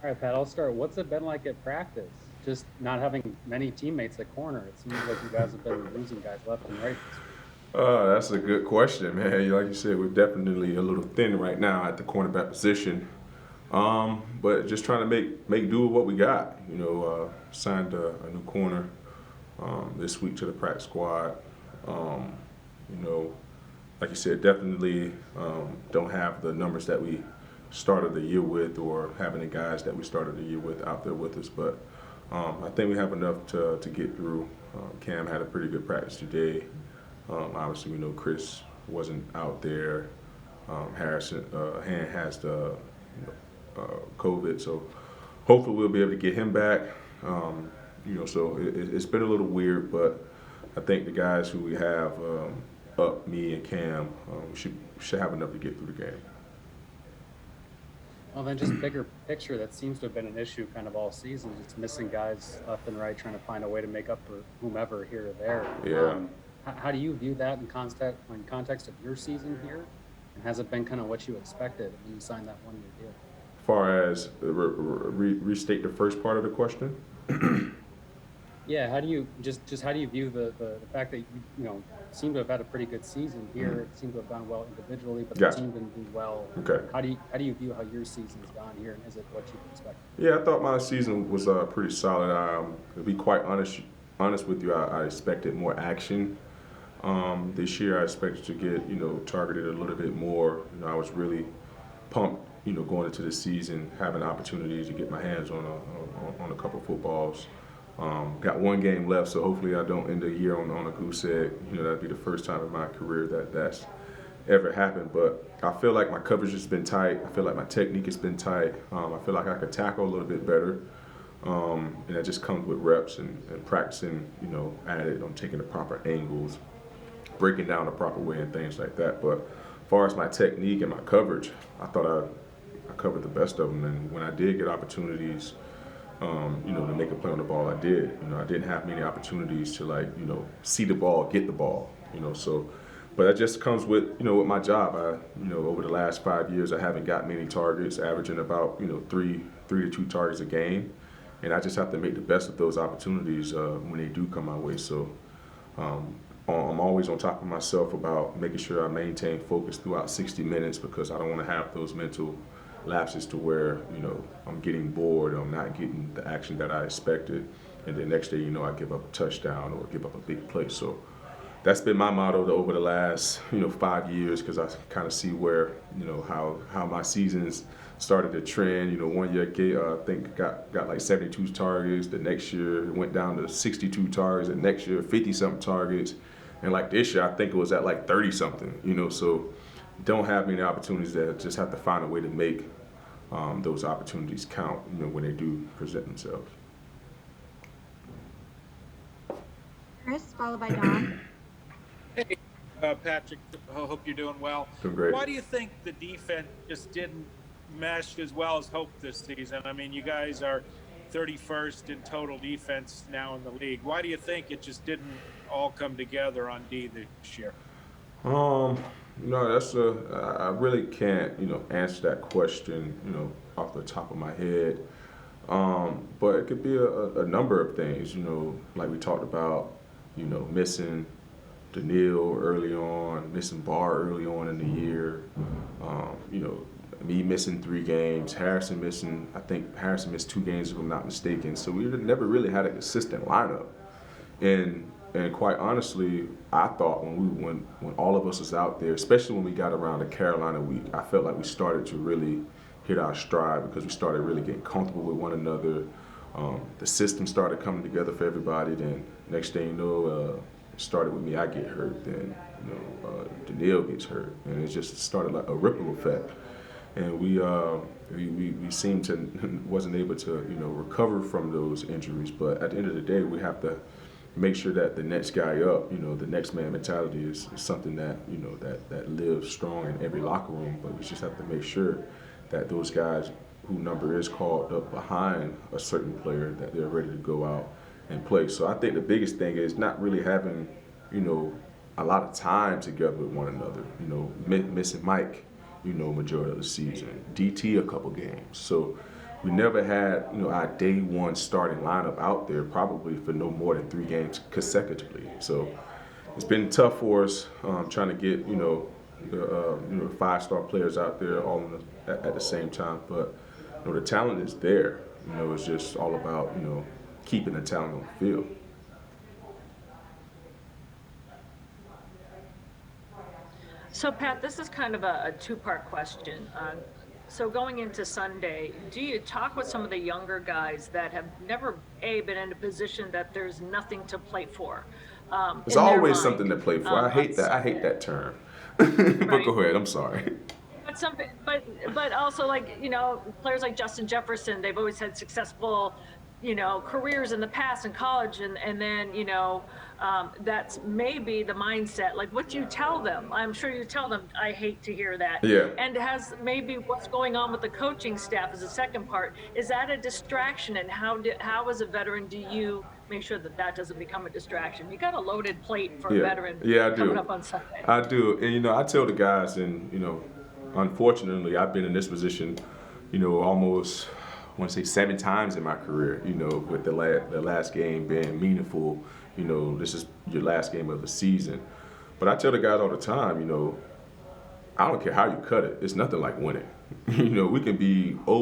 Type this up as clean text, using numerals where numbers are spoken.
All right, Pat, I'll start. What's it been like at practice? Just not having many teammates at corner. It seems like you guys have been losing guys left and right this week. That's a good question, man. Like you said, we're definitely a little thin right now at the cornerback position. But just trying to make do with what we got. Signed a new corner this week to the practice squad. Um, you know, like you said, definitely don't have the numbers that we started the year with, or having the guys that we started the year with out there with us. But I think we have enough to get through. Cam had a pretty good practice today. Obviously, we know Chris wasn't out there. Harrison Han has the COVID, so hopefully we'll be able to get him back. So it's been a little weird, but I think the guys who we have up, me and Cam, should have enough to get through the game. Well, then just bigger picture, that seems to have been an issue kind of all season, just missing guys left and right, trying to find a way to make up for whomever here or there. Yeah. How do you view that in context of your season here? And has it been kind of what you expected when you signed that 1-year deal? As far as restate the first part of the question. Yeah, how do you just how do you view the fact that you seem to have had a pretty good season here? It seemed to have gone well individually, but the Gotcha. team didn't do well. Okay. How do you view how your season's gone here, and is it what you expected? Yeah, I thought my season was pretty solid. To be quite honest with you, I expected more action. This year, I expected to get targeted a little bit more. I was really pumped, going into the season, having opportunities to get my hands on a couple of footballs. Got one game left, so hopefully I don't end the year on a goose egg. That'd be the first time in my career that's ever happened. But I feel like my coverage has been tight. I feel like my technique has been tight. I feel like I could tackle a little bit better. And that just comes with reps and practicing, at it, on taking the proper angles, breaking down the proper way and things like that. But as far as my technique and my coverage, I thought I covered the best of them. And when I did get opportunities, to make a play on the ball, I did. I didn't have many opportunities to see the ball, get the ball. But that just comes with with my job. Over the last 5 years, I haven't got many targets, averaging about three to two targets a game, and I just have to make the best of those opportunities when they do come my way. So I'm always on top of myself about making sure I maintain focus throughout 60 minutes, because I don't want to have those mental lapses to where I'm getting bored, I'm not getting the action that I expected, and the next day I give up a touchdown or give up a big play. So that's been my motto over the last 5 years, because I kind of see where how my seasons started to trend. One year I think got like 72 targets. The next year it went down to 62 targets. The next year 50 something targets, and like this year I think it was at like 30 something. So don't have many opportunities there. Just have to find a way to make those opportunities count, when they do present themselves. Chris, followed by Don. Hey, Patrick, I hope you're doing well. Doing great. Why do you think the defense just didn't mesh as well as hoped this season? I mean, you guys are 31st in total defense now in the league. Why do you think it just didn't all come together on D this year? No, I really can't, answer that question, off the top of my head. But it could be a number of things, like we talked about, missing Daniil early on, missing Barr early on in the year, me missing 3 games, I think Harrison missed 2 games if I'm not mistaken. So we never really had a consistent lineup. And quite honestly, I thought when all of us was out there, especially when we got around the Carolina week, I felt like we started to really hit our stride, because we started really getting comfortable with one another. The system started coming together for everybody. Then next thing you know, it started with me. I get hurt. Then Daniil gets hurt, and it just started like a ripple effect. And we seemed to wasn't able to recover from those injuries. But at the end of the day, we have to make sure that the next guy up, the next man mentality is something that that lives strong in every locker room. But we just have to make sure that those guys who number is called up behind a certain player, that they're ready to go out and play. So I think the biggest thing is not really having a lot of time together with one another. Missing Mike, majority of the season, DT a couple games. So we never had, our day one starting lineup out there probably for no more than 3 games consecutively. So it's been tough for us trying to get, the 5-star players out there all at the same time. But the talent is there. It's just all about keeping the talent on the field. So, Pat, this is kind of a two-part question. So going into Sunday, do you talk with some of the younger guys that have never, been in a position that there's nothing to play for? There's in their always mind, something to play for. I on hate that. I Sunday? hate that term. But Right. go ahead. I'm sorry. But but also, like, players like Justin Jefferson, they've always had successful, careers in the past in college, and then that's maybe the mindset. Like, what do you tell them? I'm sure you tell them, I hate to hear that. Yeah. And has maybe what's going on with the coaching staff is the second part. Is that a distraction? And how as a veteran do you make sure that that doesn't become a distraction? You got a loaded plate for a veteran Yeah, I do. coming up on Sunday. I do. And, I tell the guys, and, unfortunately, I've been in this position, almost, I want to say 7 times in my career, with the last game being meaningful. This is your last game of the season. But I tell the guys all the time, I don't care how you cut it. It's nothing like winning. We can be